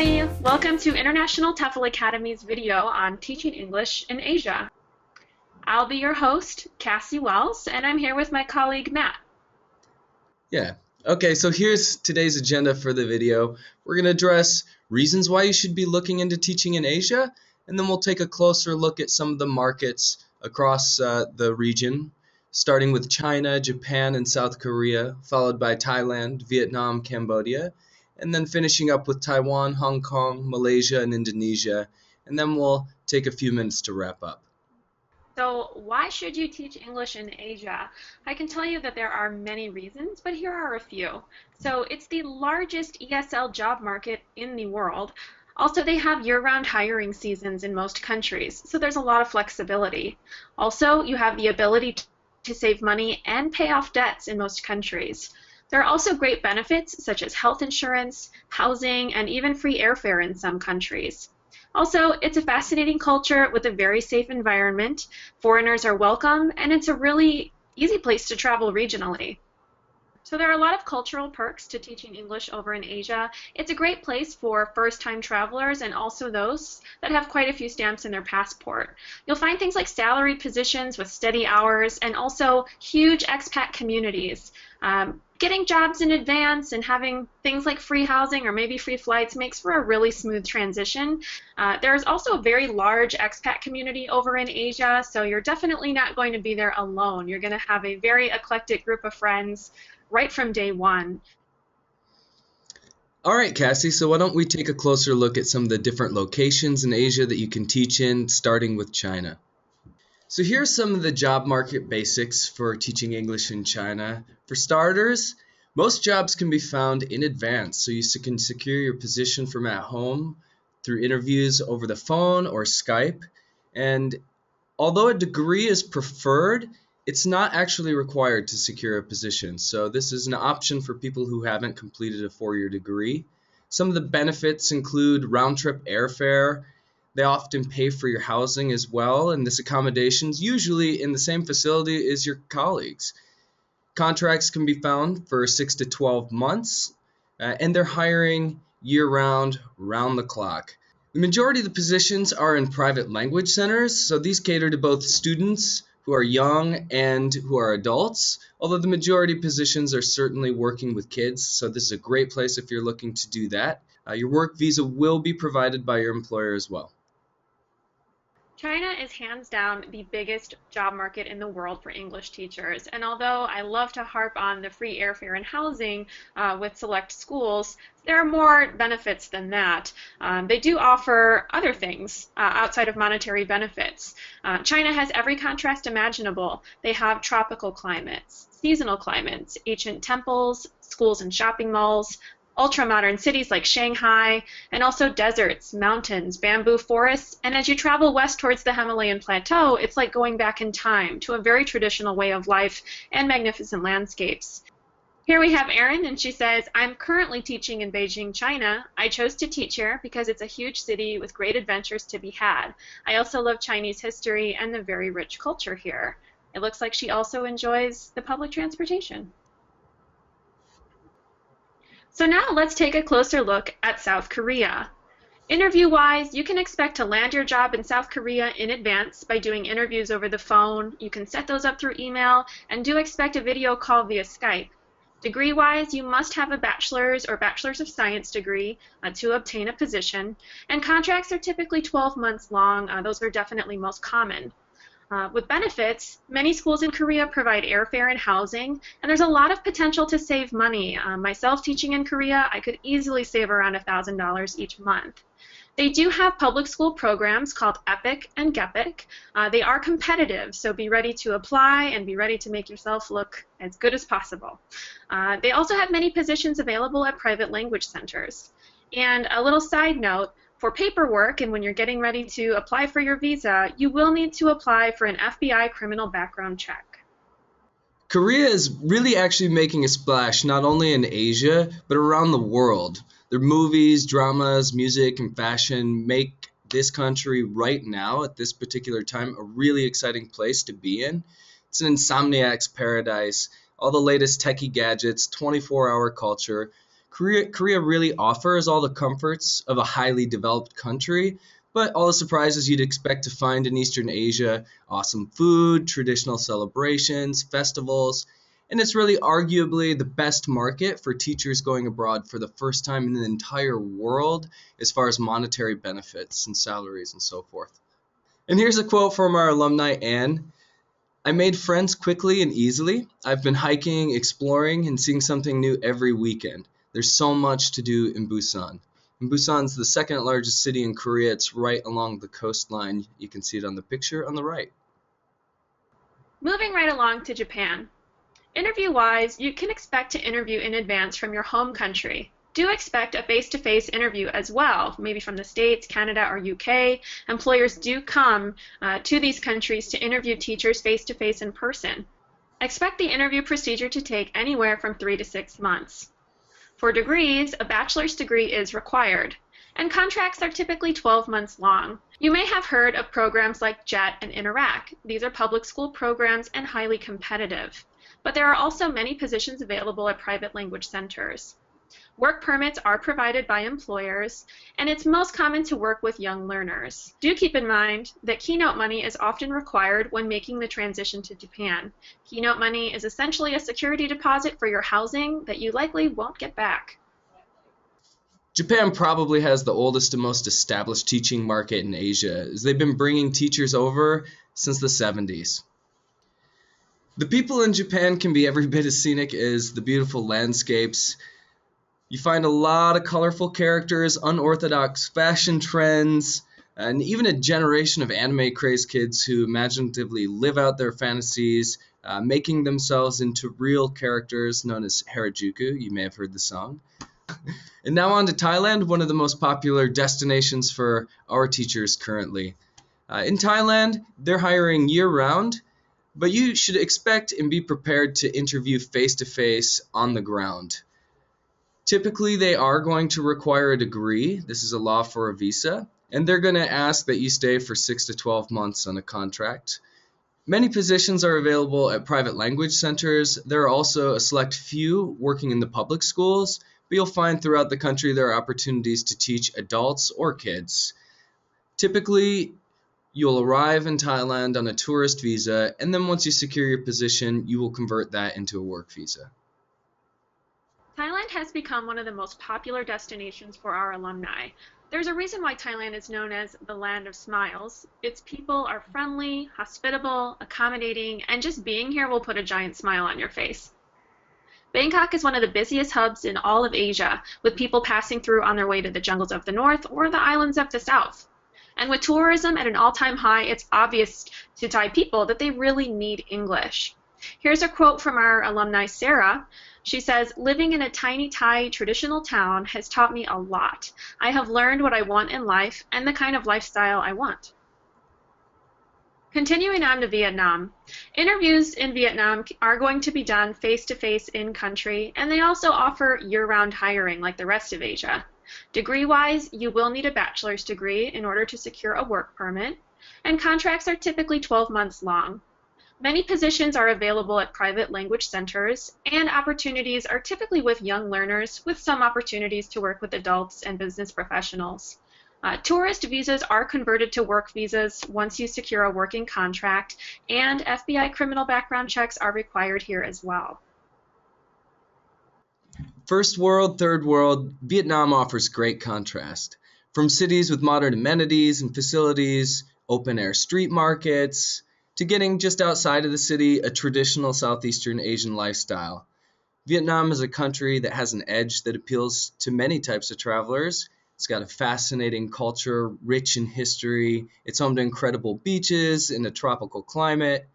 everybody! Welcome to International TEFL Academy's video on teaching English in Asia. I'll be your host, Cassie Wells, and I'm here with my colleague, Matt. Yeah. Okay, so here's today's agenda for the video. We're going to address reasons why you should be looking into teaching in Asia, and then we'll take a closer look at some of the markets across the region, starting with China, Japan, and South Korea, followed by Thailand, Vietnam, Cambodia, and then finishing up with Taiwan, Hong Kong, Malaysia, and Indonesia, and then we'll take a few minutes to wrap up. So why should you teach English in Asia? I can tell you that there are many reasons, but here are a few. So it's the largest ESL job market in the world. Also, they have year-round hiring seasons in most countries, so there's a lot of flexibility. Also, you have the ability to save money and pay off debts in most countries. There are also great benefits such as health insurance, housing, and even free airfare in some countries. Also, it's a fascinating culture with a very safe environment. Foreigners are welcome, and it's a really easy place to travel regionally. So there are a lot of cultural perks to teaching English over in Asia. It's a great place for first-time travelers and also those that have quite a few stamps in their passport. You'll find things like salaried positions with steady hours and also huge expat communities. Getting jobs in advance and having things like free housing or maybe free flights makes for a really smooth transition. There's also a very large expat community over in Asia, so you're definitely not going to be there alone. You're going to have a very eclectic group of friends right from day one. All right, Cassie, so why don't we take a closer look at some of the different locations in Asia that you can teach in, starting with China. So here are some of the job market basics for teaching English in China. For starters, most jobs can be found in advance, so you can secure your position from at home through interviews over the phone or Skype. And although a degree is preferred, it's not actually required to secure a position. So this is an option for people who haven't completed a four-year degree. Some of the benefits include round-trip airfare. They often pay for your housing as well, and this accommodation is usually in the same facility as your colleagues. Contracts can be found for 6 to 12 months, and they're hiring year-round, round the clock. The majority of the positions are in private language centers, so these cater to both students who are young and who are adults, although the majority of positions are certainly working with kids, so this is a great place if you're looking to do that. Your work visa will be provided by your employer as well. China is hands down the biggest job market in the world for English teachers, and although I love to harp on the free airfare and housing with select schools, there are more benefits than that. They do offer other things outside of monetary benefits. China has every contrast imaginable. They have tropical climates, seasonal climates, ancient temples, schools and shopping malls, ultra-modern cities like Shanghai, and also deserts, mountains, bamboo forests, and as you travel west towards the Himalayan plateau, it's like going back in time to a very traditional way of life and magnificent landscapes. Here we have Erin, and she says, I'm currently teaching in Beijing, China. I chose to teach here because it's a huge city with great adventures to be had. I also love Chinese history and the very rich culture here. It looks like she also enjoys the public transportation. So now let's take a closer look at South Korea. Interview-wise, you can expect to land your job in South Korea in advance by doing interviews over the phone. You can set those up through email, and do expect a video call via Skype. Degree-wise, you must have a bachelor's or bachelor's of science degree to obtain a position, and contracts are typically 12 months long. Those are definitely most common. With benefits, many schools in Korea provide airfare and housing, and there's a lot of potential to save money. Myself teaching in Korea, I could easily save around $1,000 each month. They do have public school programs called EPIC and GEPIC. They are competitive, so be ready to apply and be ready to make yourself look as good as possible. They also have many positions available at private language centers. And a little side note, for paperwork and when you're getting ready to apply for your visa, you will need to apply for an FBI criminal background check. Korea is really actually making a splash not only in Asia, but around the world. Their movies, dramas, music, and fashion make this country right now, at this particular time, a really exciting place to be in. It's an insomniac's paradise. All the latest techie gadgets, 24-hour culture. Korea really offers all the comforts of a highly developed country, but all the surprises you'd expect to find in Eastern Asia: awesome food, traditional celebrations, festivals, and it's really arguably the best market for teachers going abroad for the first time in the entire world as far as monetary benefits and salaries and so forth. And here's a quote from our alumni, Anne. I made friends quickly and easily. I've been hiking, exploring, and seeing something new every weekend. There's so much to do in Busan. And Busan's the second largest city in Korea. It's right along the coastline. You can see it on the picture on the right. Moving right along to Japan. Interview-wise, you can expect to interview in advance from your home country. Do expect a face-to-face interview as well, maybe from the States, Canada, or UK. Employers do come to these countries to interview teachers face-to-face in person. Expect the interview procedure to take anywhere from 3 to 6 months. For degrees, a bachelor's degree is required, and contracts are typically 12 months long. You may have heard of programs like JET and Interact. These are public school programs and highly competitive. But there are also many positions available at private language centers. Work permits are provided by employers, and it's most common to work with young learners. Do keep in mind that keynote money is often required when making the transition to Japan. Keynote money is essentially a security deposit for your housing that you likely won't get back. Japan probably has the oldest and most established teaching market in Asia, as they've been bringing teachers over since the 70s. The people in Japan can be every bit as scenic as the beautiful landscapes. You find a lot of colorful characters, unorthodox fashion trends, and even a generation of anime-crazed kids who imaginatively live out their fantasies, making themselves into real characters known as Harajuku. You may have heard the song. And now on to Thailand, one of the most popular destinations for our teachers currently. In Thailand, they're hiring year-round, but you should expect and be prepared to interview face-to-face on the ground. Typically, they are going to require a degree. This is a law for a visa, and they're going to ask that you stay for 6 to 12 months on a contract. Many positions are available at private language centers. There are also a select few working in the public schools, but you'll find throughout the country there are opportunities to teach adults or kids. Typically, you'll arrive in Thailand on a tourist visa, and then once you secure your position, you will convert that into a work visa. Thailand has become one of the most popular destinations for our alumni. There's a reason why Thailand is known as the land of smiles. Its people are friendly, hospitable, accommodating, and just being here will put a giant smile on your face. Bangkok is one of the busiest hubs in all of Asia, with people passing through on their way to the jungles of the north or the islands of the south. And with tourism at an all-time high, it's obvious to Thai people that they really need English. Here's a quote from our alumni, Sarah. She says, "Living in a tiny Thai traditional town has taught me a lot. I have learned what I want in life and the kind of lifestyle I want." Continuing on to Vietnam. Interviews in Vietnam are going to be done face-to-face in-country, and they also offer year-round hiring like the rest of Asia. Degree-wise, you will need a bachelor's degree in order to secure a work permit, and contracts are typically 12 months long. Many positions are available at private language centers, and opportunities are typically with young learners, with some opportunities to work with adults and business professionals. Tourist visas are converted to work visas once you secure a working contract, and FBI criminal background checks are required here as well. First world, third world, Vietnam offers great contrast. From cities with modern amenities and facilities, open-air street markets, to getting just outside of the city, a traditional Southeastern Asian lifestyle. Vietnam is a country that has an edge that appeals to many types of travelers. It's got a fascinating culture, rich in history. It's home to incredible beaches in a tropical climate.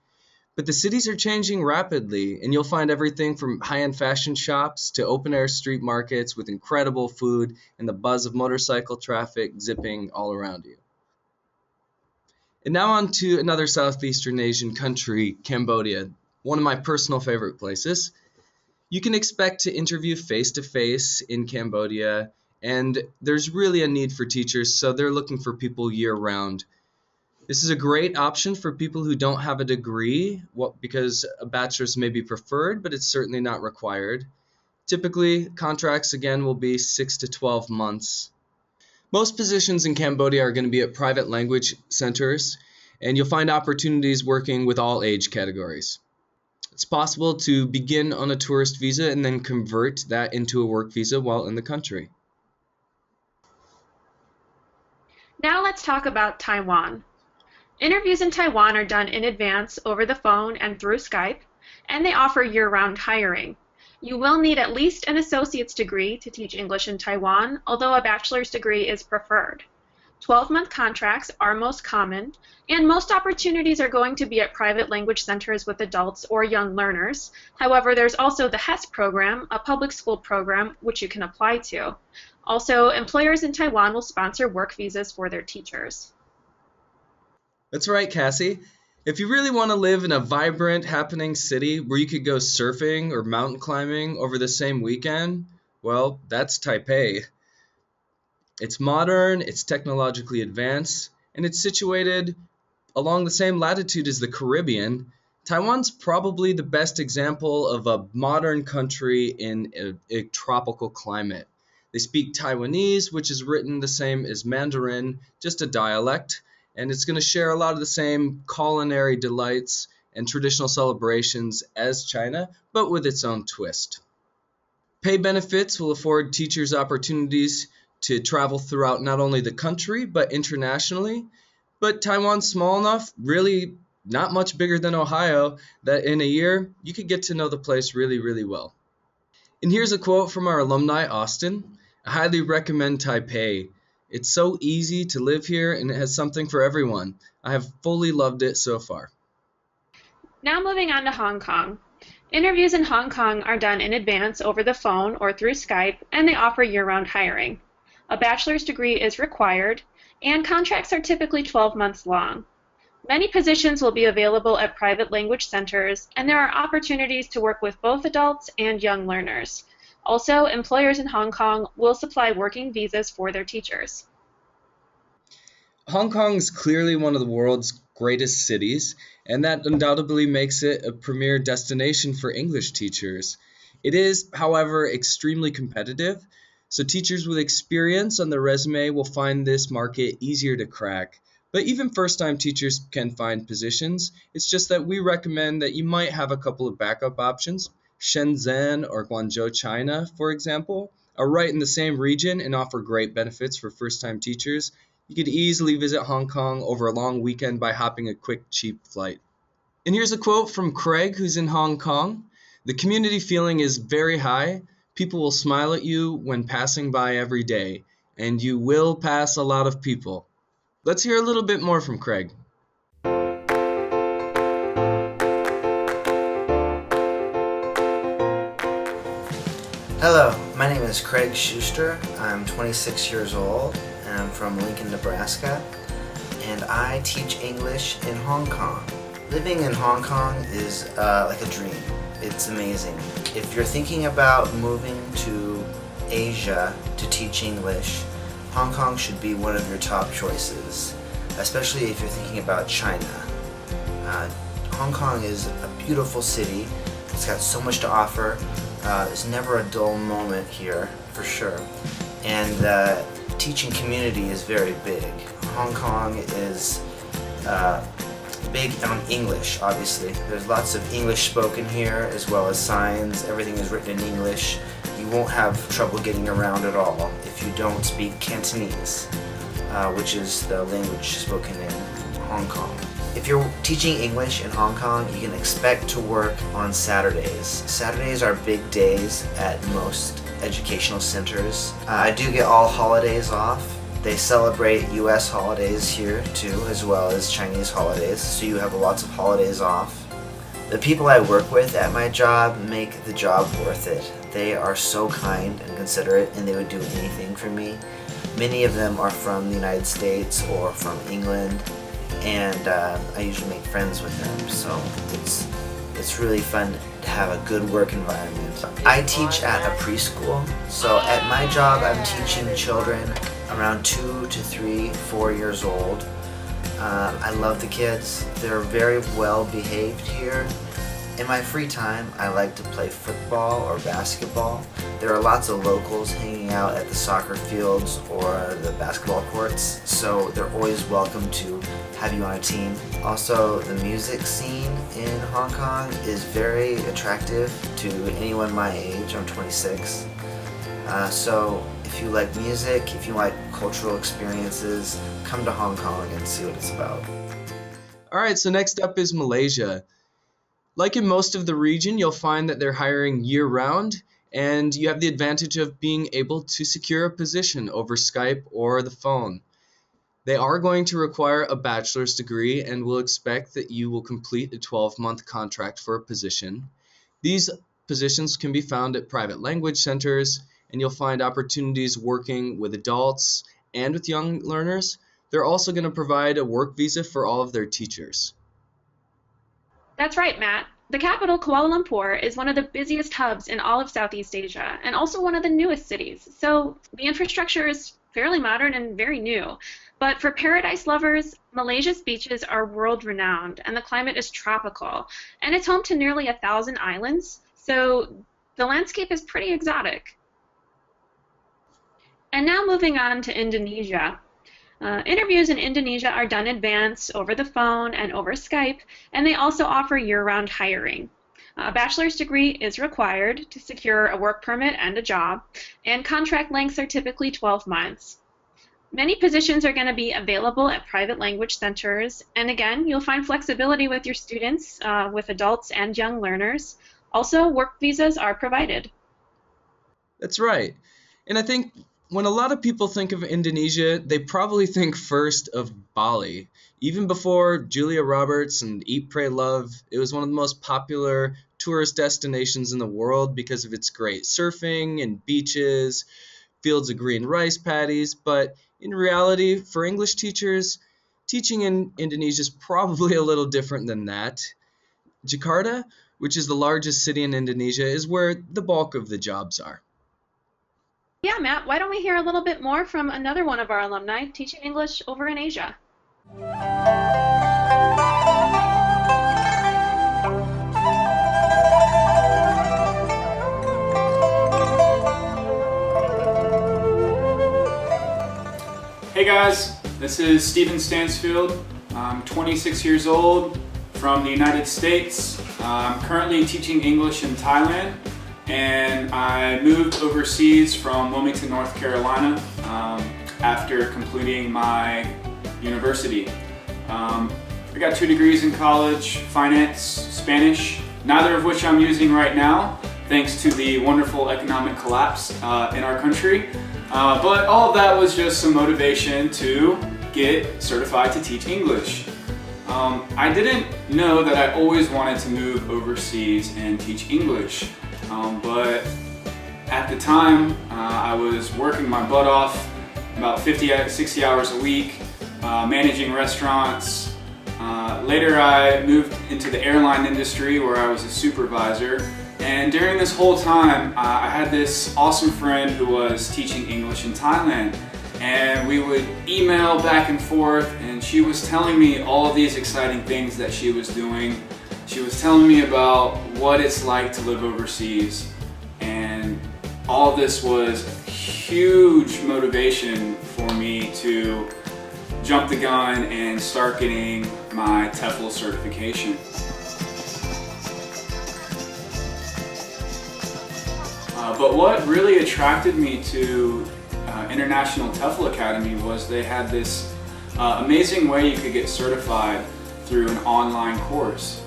But the cities are changing rapidly, and you'll find everything from high-end fashion shops to open-air street markets with incredible food and the buzz of motorcycle traffic zipping all around you. And now on to another Southeastern Asian country, Cambodia, one of my personal favorite places. You can expect to interview face-to-face in Cambodia, and there's really a need for teachers, so they're looking for people year-round. This is a great option for people who don't have a degree, because a bachelor's may be preferred, but it's certainly not required. Typically, contracts again will be 6 to 12 months. Most positions in Cambodia are going to be at private language centers, and you'll find opportunities working with all age categories. It's possible to begin on a tourist visa and then convert that into a work visa while in the country. Now let's talk about Taiwan. Interviews in Taiwan are done in advance over the phone and through Skype, and they offer year-round hiring. You will need at least an associate's degree to teach English in Taiwan, although a bachelor's degree is preferred. 12-month contracts are most common, and most opportunities are going to be at private language centers with adults or young learners. However, there's also the HES program, a public school program, which you can apply to. Also, employers in Taiwan will sponsor work visas for their teachers. That's right, Cassie. If you really want to live in a vibrant, happening city where you could go surfing or mountain climbing over the same weekend, well, that's Taipei. It's modern, it's technologically advanced, and it's situated along the same latitude as the Caribbean. Taiwan's probably the best example of a modern country in a tropical climate. They speak Taiwanese, which is written the same as Mandarin, just a dialect, and it's going to share a lot of the same culinary delights and traditional celebrations as China, but with its own twist. Pay benefits will afford teachers opportunities to travel throughout not only the country, but internationally. But Taiwan's small enough, really not much bigger than Ohio, that in a year, you could get to know the place really, really well. And here's a quote from our alumni, Austin. I highly recommend Taipei. It's so easy to live here and it has something for everyone. I have fully loved it so far. Now moving on to Hong Kong. Interviews in Hong Kong are done in advance over the phone or through Skype, and they offer year-round hiring. A bachelor's degree is required, and contracts are typically 12 months long. Many positions will be available at private language centers, and there are opportunities to work with both adults and young learners. Also, employers in Hong Kong will supply working visas for their teachers. Hong Kong is clearly one of the world's greatest cities, and that undoubtedly makes it a premier destination for English teachers. It is, however, extremely competitive, so teachers with experience on their resume will find this market easier to crack. But even first-time teachers can find positions. It's just that we recommend that you might have a couple of backup options. Shenzhen or Guangzhou, China, for example, are right in the same region and offer great benefits for first-time teachers. You could easily visit Hong Kong over a long weekend by hopping a quick, cheap flight. And here's a quote from Craig, who's in Hong Kong. The community feeling is very high. People will smile at you when passing by every day, and you will pass a lot of people. Let's hear a little bit more from Craig. Hello, my name is Craig Schuster. I'm 26 years old and I'm from Lincoln, Nebraska, and I teach English in Hong Kong. Living in Hong Kong is like a dream. It's amazing. If you're thinking about moving to Asia to teach English, Hong Kong should be one of your top choices, especially if you're thinking about China. Hong Kong is a beautiful city. It's got so much to offer. There's never a dull moment here, for sure. And the teaching community is very big. Hong Kong is big on English, obviously. There's lots of English spoken here, as well as signs. Everything is written in English. You won't have trouble getting around at all if you don't speak Cantonese, which is the language spoken in Hong Kong. If you're teaching English in Hong Kong, you can expect to work on Saturdays. Saturdays are big days at most educational centers. I do get all holidays off. They celebrate US holidays here too, as well as Chinese holidays, so you have lots of holidays off. The people I work with at my job make the job worth it. They are so kind and considerate, and they would do anything for me. Many of them are from the United States or from England, and I usually make friends with them, so it's really fun to have a good work environment. I teach at a preschool, so at my job I'm teaching children around 2 to 3, 4 years old. I love the kids. They're very well behaved here. In my free time, I like to play football or basketball. There are lots of locals hanging out at the soccer fields or the basketball courts, so they're always welcome to have you on a team. Also, the music scene in Hong Kong is very attractive to anyone my age. I'm 26. So if you like music, if you like cultural experiences, come to Hong Kong and see what it's about. All right, so next up is Malaysia. Like in most of the region, you'll find that they're hiring year-round, and you have the advantage of being able to secure a position over Skype or the phone. They are going to require a bachelor's degree and will expect that you will complete a 12-month contract for a position. These positions can be found at private language centers, and you'll find opportunities working with adults and with young learners. They're also going to provide a work visa for all of their teachers. That's right, Matt. The capital, Kuala Lumpur, is one of the busiest hubs in all of Southeast Asia and also one of the newest cities. So the infrastructure is fairly modern and very new. But for paradise lovers, Malaysia's beaches are world-renowned and the climate is tropical. And it's home to nearly 1,000 islands, so the landscape is pretty exotic. And now moving on to Indonesia. Interviews in Indonesia are done in advance over the phone and over Skype, and they also offer year-round hiring. A bachelor's degree is required to secure a work permit and a job, and contract lengths are typically 12 months. Many positions are going to be available at private language centers, and again, you'll find flexibility with your students, with adults and young learners. Also, work visas are provided. That's right. And I think when a lot of people think of Indonesia, they probably think first of Bali. Even before Julia Roberts and Eat, Pray, Love, it was one of the most popular tourist destinations in the world because of its great surfing and beaches, fields of green rice paddies. But in reality, for English teachers, teaching in Indonesia is probably a little different than that. Jakarta, which is the largest city in Indonesia, is where the bulk of the jobs are. Yeah, Matt, why don't we hear a little bit more from another one of our alumni teaching English over in Asia? Hey guys, this is Steven Stansfield. I'm 26 years old from the United States. I'm currently teaching English in Thailand, and I moved overseas from Wilmington, North Carolina after completing my university. I got 2 degrees in college, finance, Spanish, neither of which I'm using right now, thanks to the wonderful economic collapse in our country. But all of that was just some motivation to get certified to teach English. I didn't know that I always wanted to move overseas and teach English, but at the time I was working my butt off about 60 hours a week, managing restaurants. Later I moved into the airline industry where I was a supervisor. And during this whole time, I had this awesome friend who was teaching English in Thailand. And we would email back and forth, and she was telling me all of these exciting things that she was doing. She was telling me about what it's like to live overseas. And all of this was huge motivation for me to jump the gun and start getting my TEFL certification. But what really attracted me to International TEFL Academy was they had this amazing way you could get certified through an online course.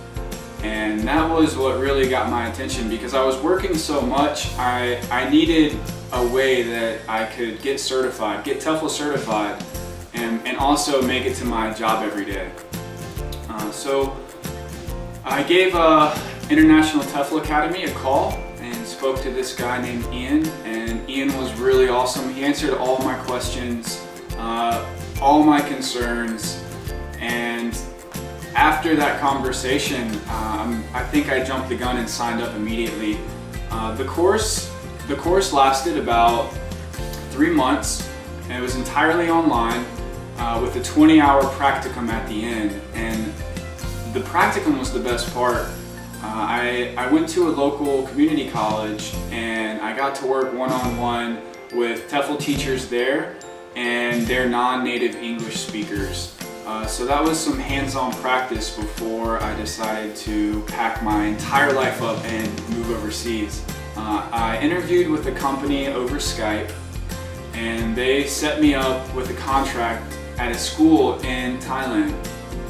And that was what really got my attention, because I was working so much, I needed a way that I could get certified, get TEFL certified, and also make it to my job every day. So I gave International TEFL Academy a call and spoke to this guy named Ian, and Ian was really awesome. He answered all my questions, all my concerns, and after that conversation, I think I jumped the gun and signed up immediately. The course lasted about 3 months, and it was entirely online with a 20-hour practicum at the end. And the practicum was the best part. I went to a local community college and I got to work one-on-one with TEFL teachers there and their non-native English speakers. So that was some hands-on practice before I decided to pack my entire life up and move overseas. I interviewed with a company over Skype and they set me up with a contract at a school in Thailand.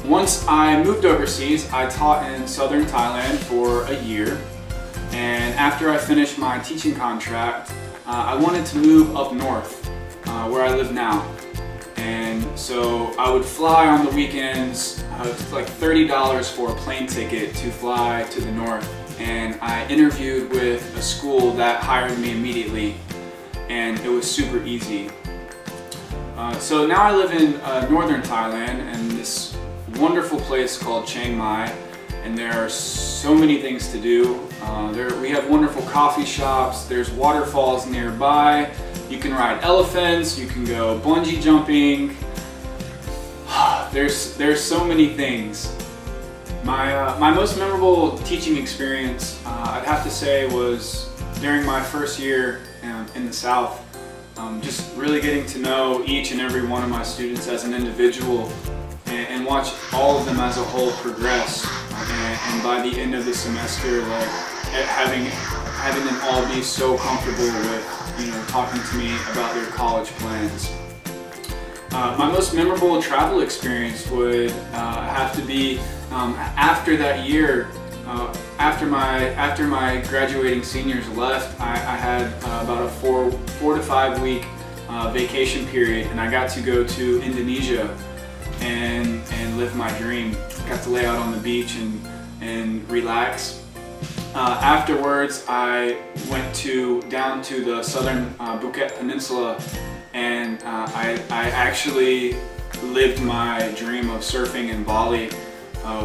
Once I moved overseas, I taught in southern Thailand for a year, and after I finished my teaching contract, I wanted to move up north, where I live now. And so I would fly on the weekends, like $30 for a plane ticket to fly to the north. And I interviewed with a school that hired me immediately, and it was super easy. So now I live in northern Thailand, and this wonderful place called Chiang Mai, and there are so many things to do. We have wonderful coffee shops, there's waterfalls nearby, you can ride elephants, you can go bungee jumping. There's so many things. My most memorable teaching experience, I'd have to say, was during my first year in the South. Just really getting to know each and every one of my students as an individual and watch all of them as a whole progress. And by the end of the semester, like having them all be so comfortable with talking to me about their college plans. My most memorable travel experience would have to be after that year. After my graduating seniors left, I had about a 4 to 5 week vacation period, and I got to go to Indonesia and live my dream. Got to lay out on the beach and relax. Afterwards, I went down to the southern Phuket Peninsula, and I actually lived my dream of surfing in Bali,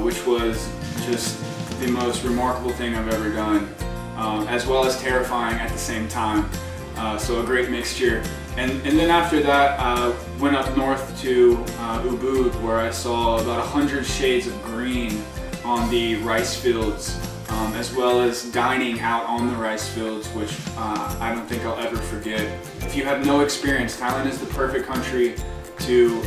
which was just the most remarkable thing I've ever done, as well as terrifying at the same time. So a great mixture. And then after that, went up north to Ubud, where I saw about 100 shades of green on the rice fields, as well as dining out on the rice fields, which I don't think I'll ever forget. If you have no experience, Thailand is the perfect country to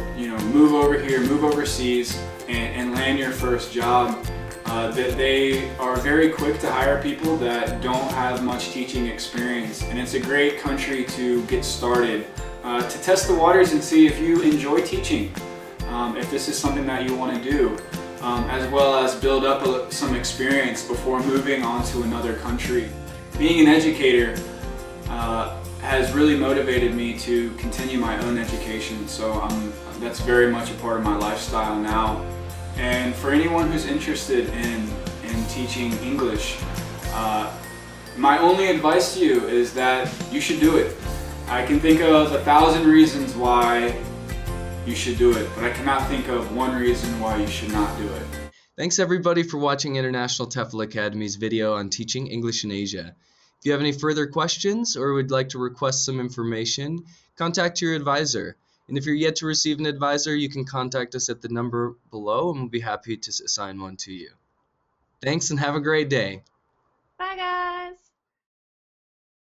move over here, move overseas, and land your first job. That they are very quick to hire people that don't have much teaching experience, and it's a great country to get started, to test the waters and see if you enjoy teaching, if this is something that you want to do, as well as build up some experience before moving on to another country. Being an educator has really motivated me to continue my own education, so that's very much a part of my lifestyle now. And for anyone who's interested in teaching English, my only advice to you is that you should do it. I can think of 1,000 reasons why you should do it, but I cannot think of one reason why you should not do it. Thanks everybody for watching International TEFL Academy's video on teaching English in Asia. If you have any further questions or would like to request some information, contact your advisor. And if you're yet to receive an advisor, you can contact us at the number below and we'll be happy to assign one to you. Thanks and have a great day. Bye, guys.